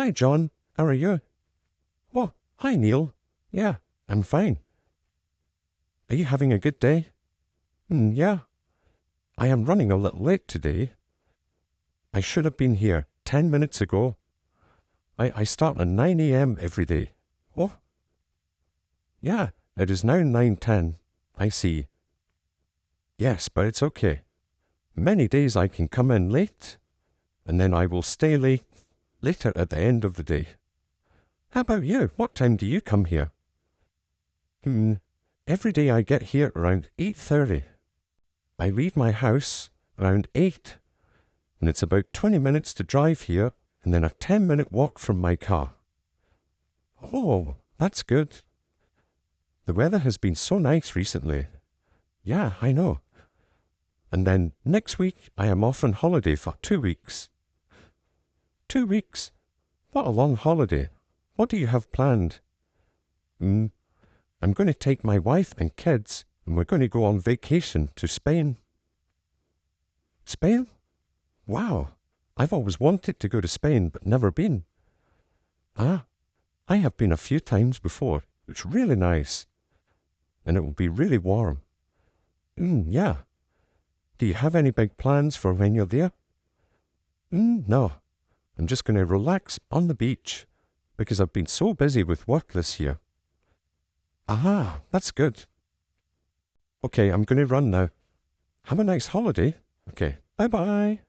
Hi, John. How are you? Oh, hi, Neil. Yeah, I'm fine. Are you having a good day? Yeah. I am running a little late today. I should have been here 10 minutes ago. I start at 9 a.m. every day. Oh, yeah, it is now 9:10. I see. Yes, but it's okay. Many days I can come in late, and then I will stay late later at the end of the day. How about you? What time do you come here? Hmm, every day I get here around 8:30. I leave my house around 8, and it's about 20 minutes to drive here, and then a 10-minute walk from my car. Oh, that's good. The weather has been so nice recently. Yeah, I know. And then next week I am off on holiday for 2 weeks. 2 weeks? What a long holiday. What do you have planned? I'm going to take my wife and kids, and we're going to go on vacation to Spain. Spain? Wow. I've always wanted to go to Spain, but never been. Ah, I have been a few times before. It's really nice. And it will be really warm. Yeah. Do you have any big plans for when you're there? No. I'm just going to relax on the beach because I've been so busy with work this year. Aha, that's good. Okay, I'm going to run now. Have a nice holiday. Okay, bye-bye.